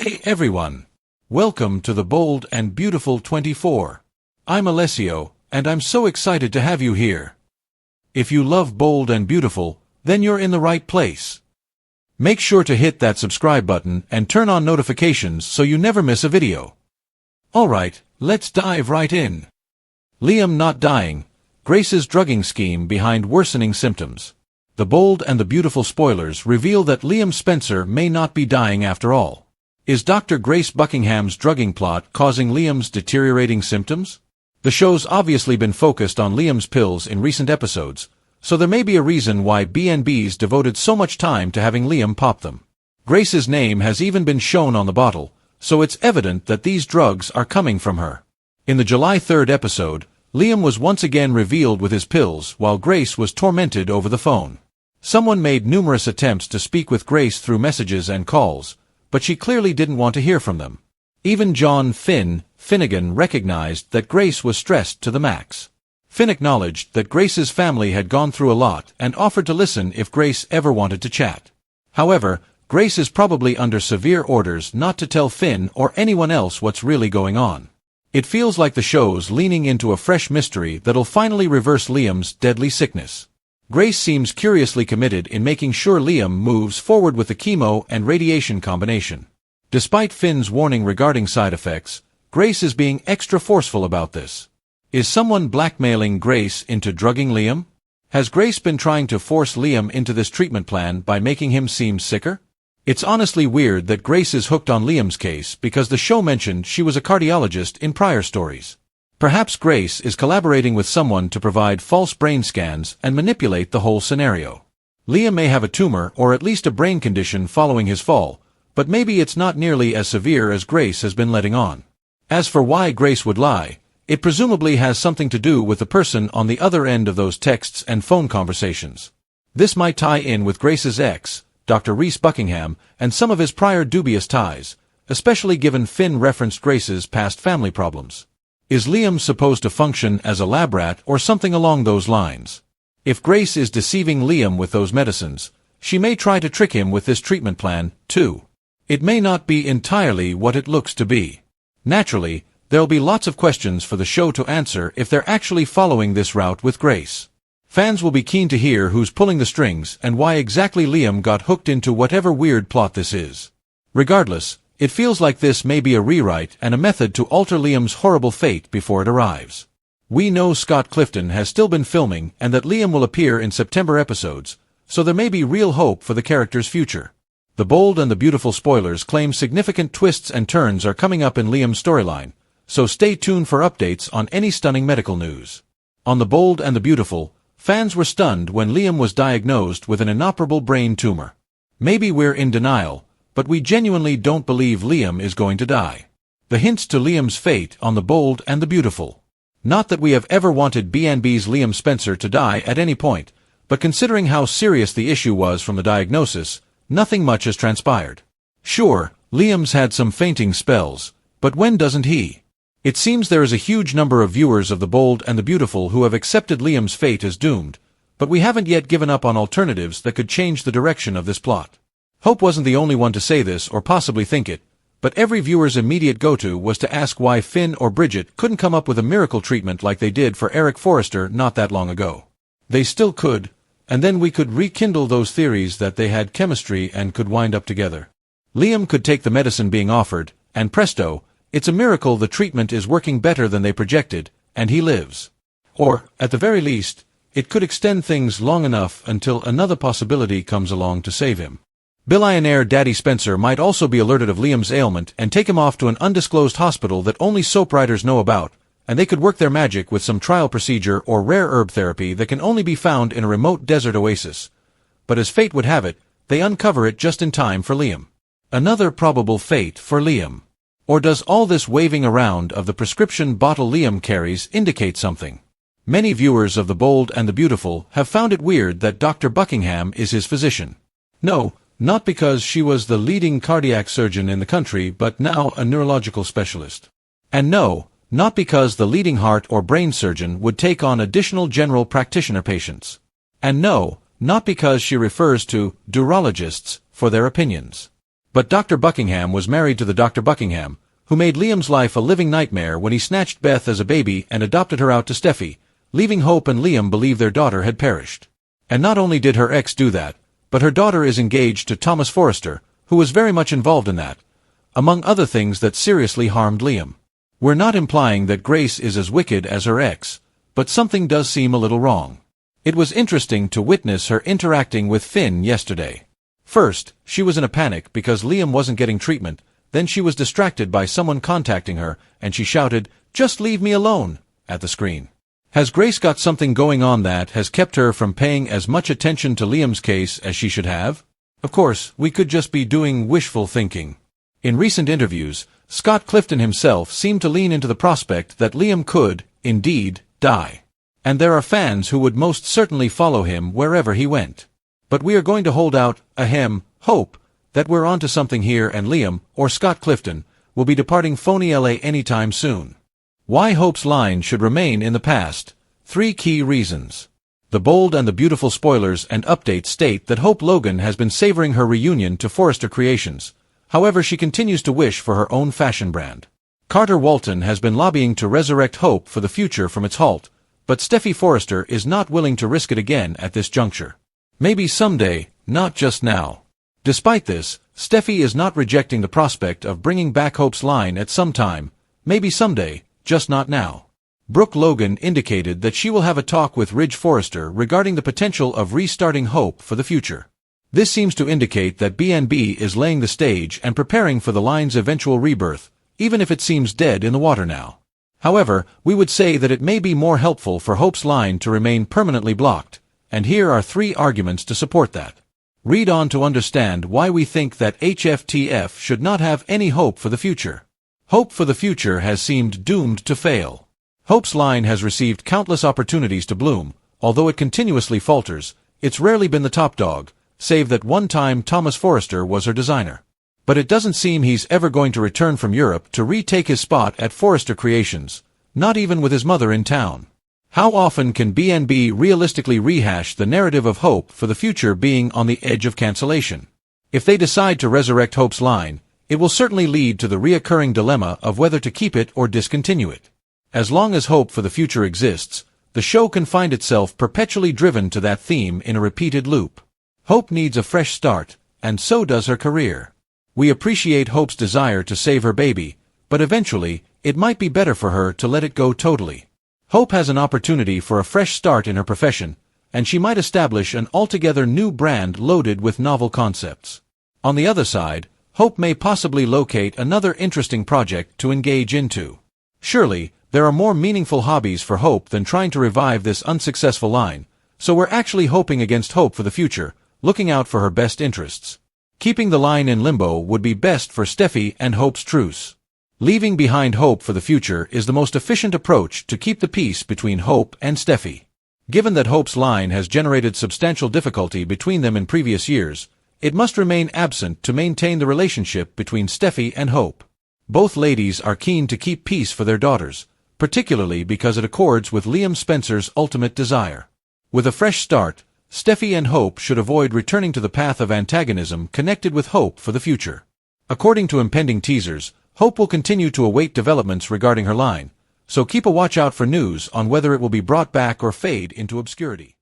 Hey everyone! Welcome to the Bold and Beautiful 24. I'm Alessio, and I'm so excited to have you here. If you love Bold and Beautiful, then you're in the right place. Make sure to hit that subscribe button and turn on notifications so you never miss a video. Alright, let's dive right in. Liam not dying, Grace's drugging scheme behind worsening symptoms. The Bold and the Beautiful spoilers reveal that Liam Spencer may not be dying after all. Is Dr. Grace Buckingham's drugging plot causing Liam's deteriorating symptoms? The show's obviously been focused on Liam's pills in recent episodes, so there may be a reason why B&B's devoted so much time to having Liam pop them. Grace's name has even been shown on the bottle, so it's evident that these drugs are coming from her. In the July 3rd episode, Liam was once again revealed with his pills while Grace was tormented over the phone. Someone made numerous attempts to speak with Grace through messages and calls, but she clearly didn't want to hear from them. Even John Finnegan recognized that Grace was stressed to the max. Finn acknowledged that Grace's family had gone through a lot and offered to listen if Grace ever wanted to chat. However, Grace is probably under severe orders not to tell Finn or anyone else what's really going on. It feels like the show's leaning into a fresh mystery that'll finally reverse Liam's deadly sickness. Grace seems curiously committed in making sure Liam moves forward with the chemo and radiation combination. Despite Finn's warning regarding side effects, Grace is being extra forceful about this. Is someone blackmailing Grace into drugging Liam? Has Grace been trying to force Liam into this treatment plan by making him seem sicker? It's honestly weird that Grace is hooked on Liam's case because the show mentioned she was a cardiologist in prior stories. Perhaps Grace is collaborating with someone to provide false brain scans and manipulate the whole scenario. Liam may have a tumor or at least a brain condition following his fall, but maybe it's not nearly as severe as Grace has been letting on. As for why Grace would lie, it presumably has something to do with the person on the other end of those texts and phone conversations. This might tie in with Grace's ex, Dr. Reese Buckingham, and some of his prior dubious ties, especially given Finn referenced Grace's past family problems. Is Liam supposed to function as a lab rat or something along those lines? If Grace is deceiving Liam with those medicines, she may try to trick him with this treatment plan, too. It may not be entirely what it looks to be. Naturally, there'll be lots of questions for the show to answer if they're actually following this route with Grace. Fans will be keen to hear who's pulling the strings and why exactly Liam got hooked into whatever weird plot this is. Regardless, it feels like this may be a rewrite and a method to alter Liam's horrible fate before it arrives. We know Scott Clifton has still been filming and that Liam will appear in September episodes, so there may be real hope for the character's future. The Bold and the Beautiful spoilers claim significant twists and turns are coming up in Liam's storyline, so stay tuned for updates on any stunning medical news. On The Bold and the Beautiful, fans were stunned when Liam was diagnosed with an inoperable brain tumor. Maybe we're in denial, but we genuinely don't believe Liam is going to die. The hints to Liam's fate on The Bold and the Beautiful. Not that we have ever wanted B&B's Liam Spencer to die at any point, but considering how serious the issue was from the diagnosis, nothing much has transpired. Sure, Liam's had some fainting spells, but when doesn't he? It seems there is a huge number of viewers of The Bold and the Beautiful who have accepted Liam's fate as doomed, but we haven't yet given up on alternatives that could change the direction of this plot. Hope wasn't the only one to say this or possibly think it, but every viewer's immediate go-to was to ask why Finn or Bridget couldn't come up with a miracle treatment like they did for Eric Forrester not that long ago. They still could, and then we could rekindle those theories that they had chemistry and could wind up together. Liam could take the medicine being offered, and presto, it's a miracle the treatment is working better than they projected, and he lives. Or, at the very least, it could extend things long enough until another possibility comes along to save him. Billionaire Daddy Spencer might also be alerted of Liam's ailment and take him off to an undisclosed hospital that only soap writers know about, and they could work their magic with some trial procedure or rare herb therapy that can only be found in a remote desert oasis. But as fate would have it, they uncover it just in time for Liam. Another probable fate for Liam. Or does all this waving around of the prescription bottle Liam carries indicate something? Many viewers of The Bold and the Beautiful have found it weird that Dr. Buckingham is his physician. No, not because she was the leading cardiac surgeon in the country but now a neurological specialist. And no, not because the leading heart or brain surgeon would take on additional general practitioner patients. And no, not because she refers to neurologists for their opinions. But Dr. Buckingham was married to the Dr. Buckingham, who made Liam's life a living nightmare when he snatched Beth as a baby and adopted her out to Steffi, leaving Hope and Liam believe their daughter had perished. And not only did her ex do that, but her daughter is engaged to Thomas Forrester, who was very much involved in that, among other things that seriously harmed Liam. We're not implying that Grace is as wicked as her ex, but something does seem a little wrong. It was interesting to witness her interacting with Finn yesterday. First, she was in a panic because Liam wasn't getting treatment, then she was distracted by someone contacting her, and she shouted, "Just leave me alone," at the screen. Has Grace got something going on that has kept her from paying as much attention to Liam's case as she should have? Of course, we could just be doing wishful thinking. In recent interviews, Scott Clifton himself seemed to lean into the prospect that Liam could, indeed, die. And there are fans who would most certainly follow him wherever he went. But we are going to hold out, hope, that we're onto something here and Liam, or Scott Clifton, will be departing phony LA anytime soon. Why Hope's line should remain in the past. 3 key reasons. The bold and the beautiful spoilers and updates state that Hope Logan has been savoring her reunion to Forrester Creations. However, she continues to wish for her own fashion brand. Carter Walton has been lobbying to resurrect Hope for the future from its halt, but Steffi Forrester is not willing to risk it again at this juncture. Maybe someday, not just now. Despite this, Steffi is not rejecting the prospect of bringing back Hope's line at some time, maybe someday, just not now. Brooke Logan indicated that she will have a talk with Ridge Forrester regarding the potential of restarting Hope for the future. This seems to indicate that BNB is laying the stage and preparing for the line's eventual rebirth, even if it seems dead in the water now. However, we would say that it may be more helpful for Hope's line to remain permanently blocked, and here are 3 arguments to support that. Read on to understand why we think that HFTF should not have any hope for the future. Hope for the future has seemed doomed to fail. Hope's line has received countless opportunities to bloom, although it continuously falters. It's rarely been the top dog, save that one time Thomas Forrester was her designer. But it doesn't seem he's ever going to return from Europe to retake his spot at Forrester Creations, not even with his mother in town. How often can BNB realistically rehash the narrative of Hope for the future being on the edge of cancellation? If they decide to resurrect Hope's line, it will certainly lead to the reoccurring dilemma of whether to keep it or discontinue it. As long as Hope for the future exists, the show can find itself perpetually driven to that theme in a repeated loop. Hope needs a fresh start, and so does her career. We appreciate Hope's desire to save her baby, but eventually, it might be better for her to let it go totally. Hope has an opportunity for a fresh start in her profession, and she might establish an altogether new brand loaded with novel concepts. On the other side, Hope may possibly locate another interesting project to engage into. Surely, there are more meaningful hobbies for Hope than trying to revive this unsuccessful line, so we're actually hoping against Hope for the future, looking out for her best interests. Keeping the line in limbo would be best for Steffi and Hope's truce. Leaving behind Hope for the future is the most efficient approach to keep the peace between Hope and Steffi. Given that Hope's line has generated substantial difficulty between them in previous years, it must remain absent to maintain the relationship between Steffi and Hope. Both ladies are keen to keep peace for their daughters, particularly because it accords with Liam Spencer's ultimate desire. With a fresh start, Steffi and Hope should avoid returning to the path of antagonism connected with Hope for the future. According to impending teasers, Hope will continue to await developments regarding her line, so keep a watch out for news on whether it will be brought back or fade into obscurity.